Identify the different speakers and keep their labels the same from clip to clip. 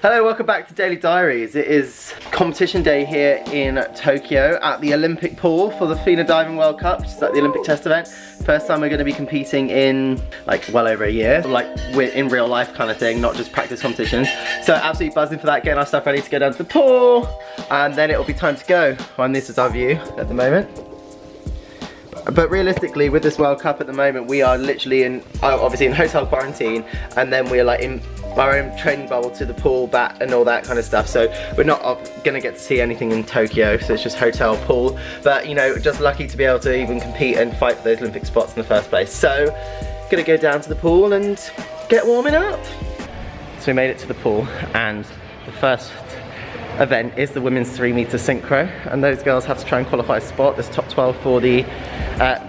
Speaker 1: Hello, welcome back to Daily Diaries. It is competition day here in Tokyo at the Olympic pool for the FINA Diving World Cup, which is like the Olympic test event. First time we're going to be competing in like well over a year, like we're in real life kind of thing, not just practice competitions. So absolutely buzzing for that, getting our stuff ready to go down to the pool, and then it'll be time to go. And this is our view at the moment. But realistically, with this World Cup at the moment, we are literally in, obviously in hotel quarantine, and then we're like in our own training bubble to the pool, bat and all that kind of stuff. So we're not gonna get to see anything in Tokyo, so it's just hotel, pool. But you know, just lucky to be able to even compete and fight for those Olympic spots in the first place. So, gonna go down to the pool and get warming up. So we made it to the pool, and the first event is the women's 3-meter synchro, and those girls have to try and qualify a spot. There's top 12 for the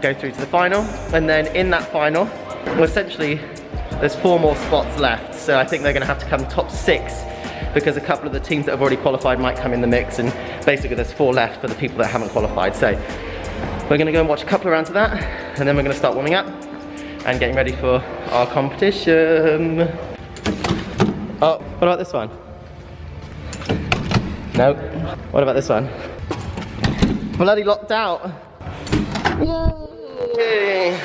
Speaker 1: go through to the final, and then in that final, well, essentially there's 4 more spots left, so I think they're going to have to come top 6 because a couple of the teams that have already qualified might come in the mix, and basically there's 4 left for the people that haven't qualified. So we're going to go and watch a couple of rounds of that, and then we're going to start warming up and getting ready for our competition. Oh, what about this one? Nope. What about this one? Bloody locked out. Yay!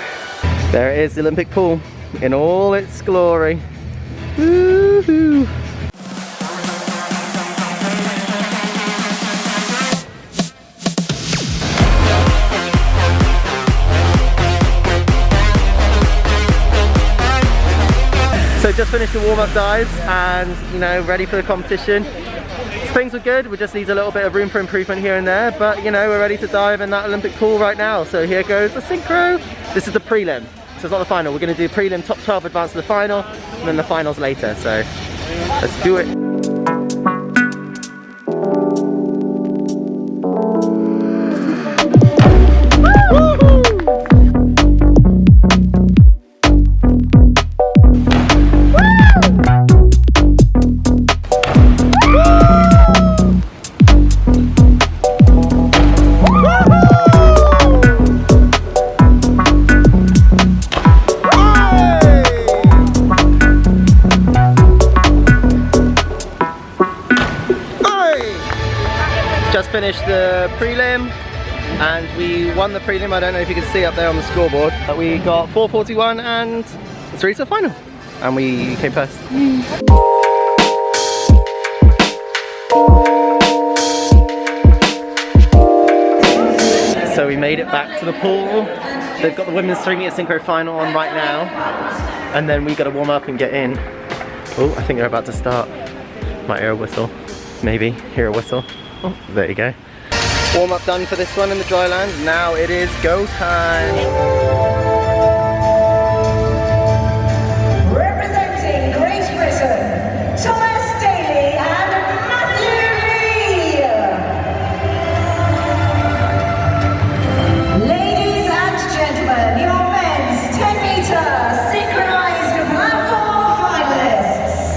Speaker 1: There it is, the Olympic pool in all its glory. Woohoo! So just finished the warm-up dives and, you know, ready for the competition. Things were good, we just need a little bit of room for improvement here and there, but you know, we're ready to dive in that Olympic pool right now. So here goes the synchro. This is the prelim, so it's not the final. We're going to do prelim, top 12 advance to the final, and then the finals later, so let's do it. Just finished the prelim and we won the prelim. I don't know if you can see up there on the scoreboard, but we got 4:41 and through to the final, and we came first. So we made it back to the pool. They've got the women's 3-meter synchro final on right now, and then we got to warm up and get in. Oh, I think they're about to start. Might hear a whistle, maybe hear a whistle. Oh, there you go. Warm up done for this one in the dry land. Now it is go time.
Speaker 2: Representing Great Britain, Tom Daley and Matthew Lee. Ladies and gentlemen, your men's 10-meter synchronized platform finalists.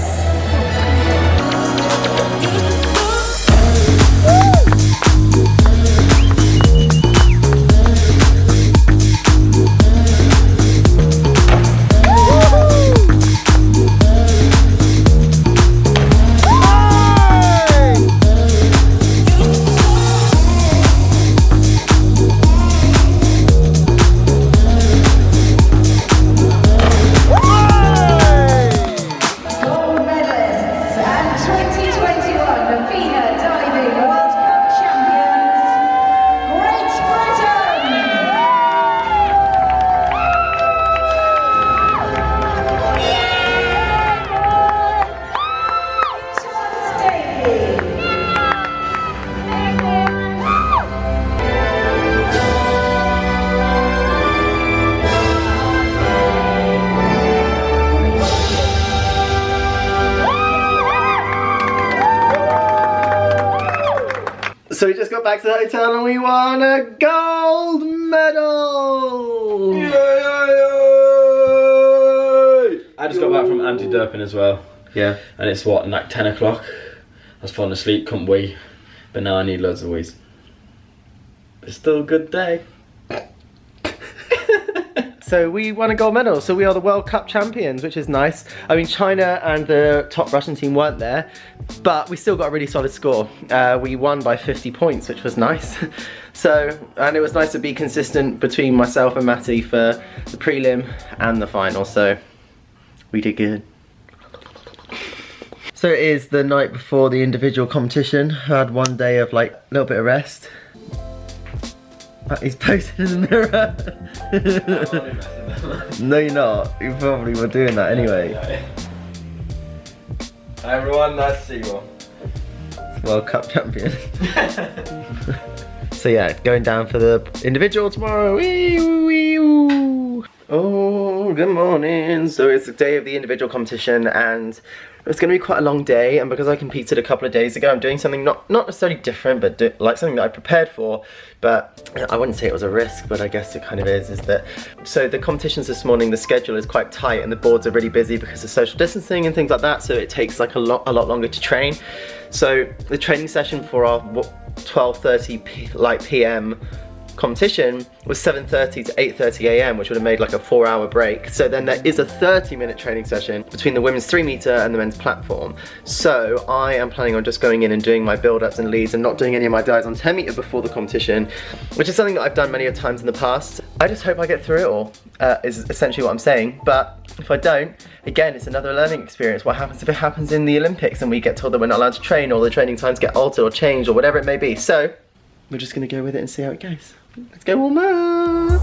Speaker 1: So we just got back to the hotel and we won a gold medal!
Speaker 3: Yay, yay, yay! I just got back from anti-doping as well.
Speaker 1: Yeah.
Speaker 3: And it's what, like 10 o'clock? I was falling asleep, couldn't wee. But now I need loads of wees. It's still a good day.
Speaker 1: So we won a gold medal, so we are the World Cup champions, which is nice. I mean, China and the top Russian team weren't there, but we still got a really solid score. We won by 50 points, which was nice. So, and it was nice to be consistent between myself and Matty for the prelim and the final, so we did good. So it is the night before the individual competition. I had one day of like a little bit of rest. He's posing in the mirror. No, you're not. You probably were doing that anyway.
Speaker 3: Hi everyone, nice to see you all.
Speaker 1: World Cup champion. So yeah, going down for the individual tomorrow. Oh, good morning. So it's the day of the individual competition and it's going to be quite a long day, and because I competed a couple of days ago, I'm doing something not necessarily different, but like something that I prepared for, but I wouldn't say it was a risk, but I guess it kind of is that, so the competitions this morning, the schedule is quite tight and the boards are really busy because of social distancing and things like that, so it takes like a lot longer to train. So the training session for our 12:30 PM competition was 7:30 to 8:30 AM, which would have made like a 4-hour break. So then there is a 30-minute training session between the women's 3-meter and the men's platform. So I am planning on just going in and doing my build-ups and leads and not doing any of my dives on 10-meter before the competition, which is something that I've done many times in the past. I just hope I get through it all, is essentially what I'm saying. But if I don't, again, it's another learning experience. What happens if it happens in the Olympics and we get told that we're not allowed to train, or the training times get altered or changed or whatever it may be? So we're just gonna go with it and see how it goes. Let's go warm up.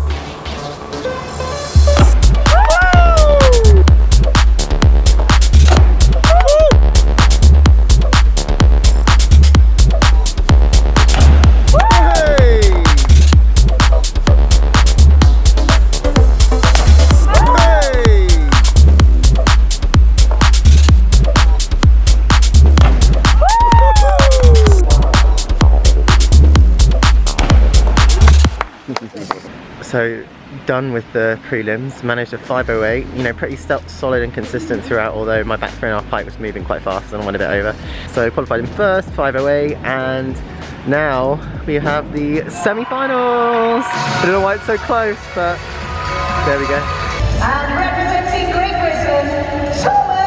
Speaker 1: So done with the prelims, managed a 5:08, you know, pretty solid and consistent throughout, although my back 3.5 pipe was moving quite fast and I went a bit over. So qualified in first, 5:08, and now we have the semi-finals. I don't know why it's so close, but there we go.
Speaker 2: And representing Great Britain, Tom Daley.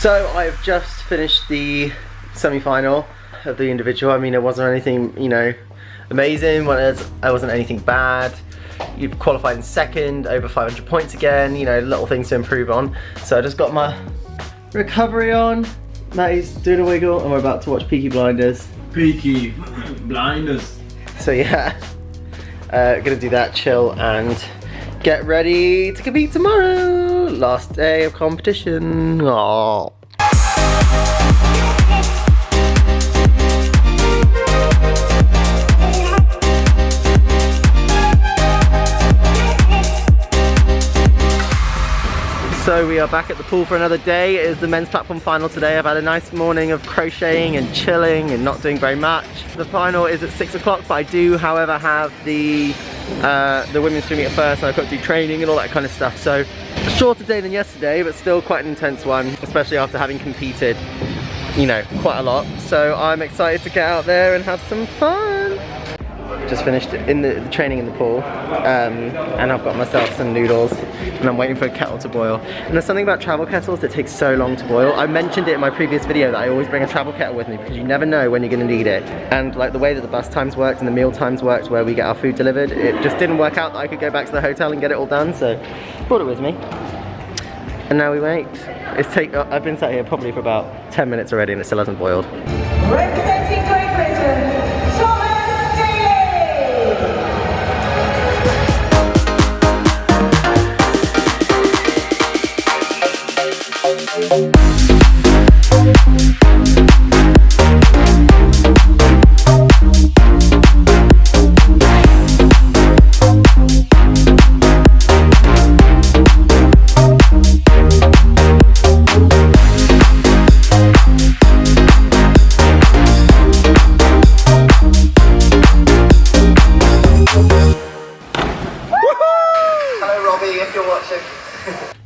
Speaker 1: So I've just finished the semi-final of the individual. I mean, it wasn't anything, you know, amazing. It wasn't anything bad. You've qualified in second, over 500 points again, you know, little things to improve on. So I just got my recovery on. Matty's doing a wiggle and we're about to watch Peaky Blinders.
Speaker 3: Peaky Blinders.
Speaker 1: So yeah, gonna do that, chill and get ready to compete tomorrow. Last day of competition. Aww. So we are back at the pool for another day. It is the men's platform final today. I've had a nice morning of crocheting and chilling and not doing very much. The final is at 6 o'clock, but I do, however, have the women's swimming at first, and I've got to do training and all that kind of stuff. So a shorter day than yesterday, but still quite an intense one, especially after having competed, you know, quite a lot. So I'm excited to get out there and have some fun. Just finished in the training in the pool, and I've got myself some noodles and I'm waiting for a kettle to boil. And there's something about travel kettles that takes so long to boil. I mentioned it in my previous video that I always bring a travel kettle with me because you never know when you're going to need it. And like the way that the bus times worked and the meal times worked where we get our food delivered, it just didn't work out that I could go back to the hotel and get it all done, so brought it with me. And now we wait. I've been sat here probably for about 10 minutes already and it still hasn't boiled.
Speaker 2: Representing Great Britain, Tom Daley.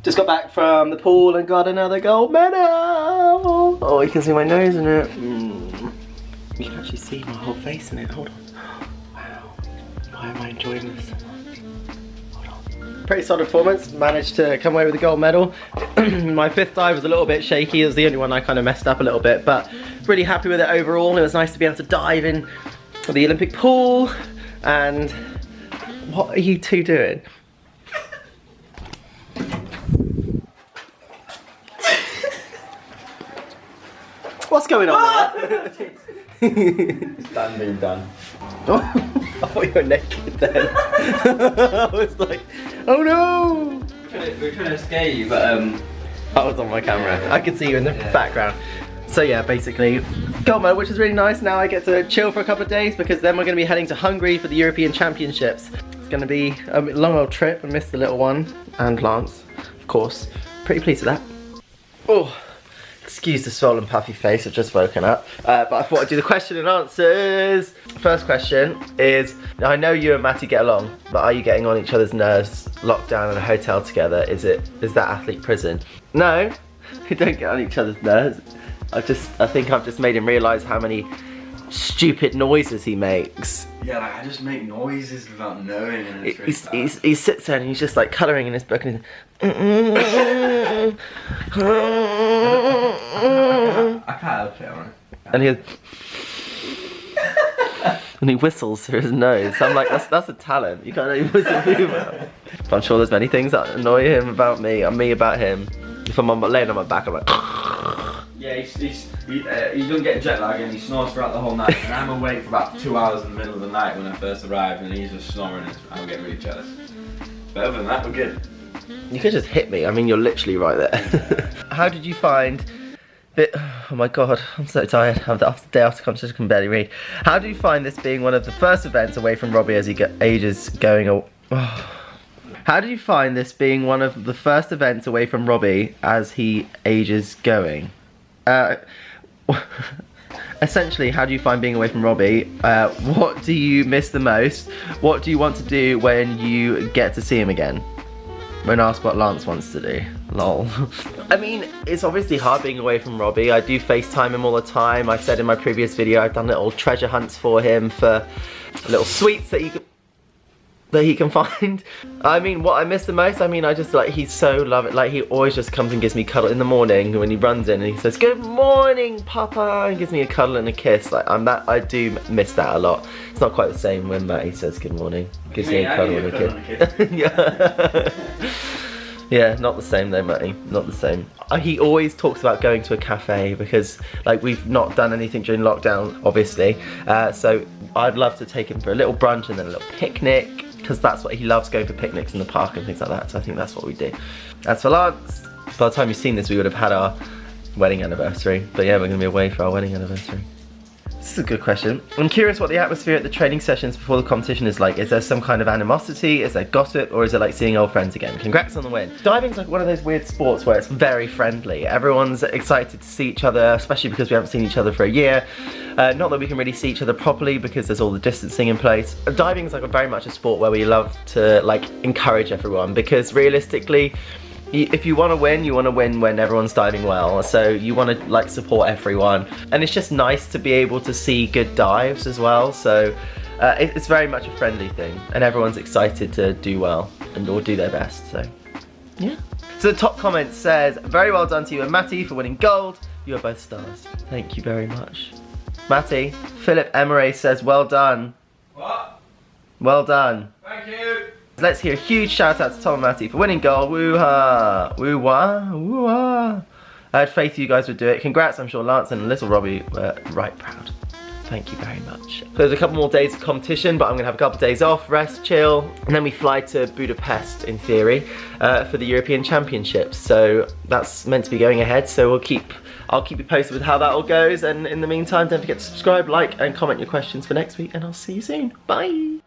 Speaker 1: Just got back from the pool and got another gold medal. Oh, you can see my nose in it. You can actually see my whole face in it. Hold on. Wow. Why am I enjoying this so much? Hold on. Pretty solid performance. Managed to come away with a gold medal. My 5th dive was a little bit shaky. It was the only one I kind of messed up a little bit, but really happy with it overall. It was nice to be able to dive in the Olympic pool. And what are you two doing? What's going on there?
Speaker 3: It's done being done.
Speaker 1: I thought you were naked then. I was like, oh no!
Speaker 3: We're trying to scare you, but
Speaker 1: I was on my camera. I could see you in the background. So yeah, basically, gold medal, which is really nice. Now I get to chill for a couple of days because then we're going to be heading to Hungary for the European Championships. It's going to be a long old trip. I missed the little one and Lance, of course. Pretty pleased with that. Oh. Excuse the swollen puffy face, I've just woken up. But I thought I'd do the question and answers. First question is, I know you and Matty get along, but are you getting on each other's nerves locked down in a hotel together? Is that athlete prison? No, we don't get on each other's nerves. I think I've just made him realise how many stupid noises he makes.
Speaker 3: yeah, like I just make noises without knowing, and it's really
Speaker 1: He sits there and he's just like colouring in his book and he's
Speaker 3: I can't help it, right?
Speaker 1: and he whistles through his nose. I'm like, that's a talent. You can't even whistle through that. I'm sure there's many things that annoy him about me, and me about him. If I'm laying on my back, I'm like.
Speaker 3: Yeah, he doesn't get jet lag and he snores throughout the whole night. And I'm awake for about 2 hours in the middle of the night when I first arrived, and he's just snoring and I'm getting really jealous. But other than that, we're good.
Speaker 1: You could just hit me. I mean, you're literally right there. How did you find it? Oh my god, I'm so tired. After the day after competition, I can barely read. How do you find this being one of the first events away from Robbie as he ages going away? How do you find this being one of the first events away from Robbie as he ages going? Essentially, how do you find being away from Robbie? What do you miss the most? What do you want to do when you get to see him again? When asked what Lance wants to do. Lol. I mean, it's obviously hard being away from Robbie. I do FaceTime him all the time. I said in my previous video I've done little treasure hunts for him for little sweets that he can find. I mean, what I miss the most, I mean, I just like, he's so loving. Like, he always just comes and gives me a cuddle in the morning when he runs in and he says, "Good morning, Papa," and gives me a cuddle and a kiss. Like, I do miss that a lot. It's not quite the same when Matty says good morning. Gives me a cuddle and a kiss. Yeah. Yeah, not the same though, Matty. Not the same. He always talks about going to a cafe because, like, we've not done anything during lockdown, obviously. So I'd love to take him for a little brunch and then a little picnic, because that's what he loves, going for picnics in the park and things like that. So I think that's what we do. As for Lance, by the time you've seen this, we would have had our wedding anniversary. But yeah, we're going to be away for our wedding anniversary. This is a good question. I'm curious what the atmosphere at the training sessions before the competition is like. Is there some kind of animosity? Is there gossip? Or is it like seeing old friends again? Congrats on the win. Diving's like one of those weird sports where it's very friendly. Everyone's excited to see each other, especially because we haven't seen each other for a year. Not that we can really see each other properly because there's all the distancing in place. Diving is like very much a sport where we love to like encourage everyone, because realistically, if you want to win when everyone's diving well. So you want to like support everyone, and it's just nice to be able to see good dives as well. So it's very much a friendly thing, and everyone's excited to do well and all do their best. So yeah. So the top comment says, "Very well done to you and Matty for winning gold. You are both stars." Thank you very much, Matty. Philip Emery says, "Well done."
Speaker 3: What?
Speaker 1: Well done.
Speaker 3: Thank you.
Speaker 1: Let's hear a huge shout out to Tom and Matty for winning gold. Woo-ha! Woo-wah! Woo-wah! I had faith you guys would do it. Congrats, I'm sure Lance and little Robbie were right proud. Thank you very much. There's a couple more days of competition, but I'm gonna have a couple of days off, rest, chill, and then we fly to Budapest, in theory, for the European Championships. So that's meant to be going ahead, so I'll keep you posted with how that all goes, and in the meantime, don't forget to subscribe, like, and comment your questions for next week, and I'll see you soon. Bye!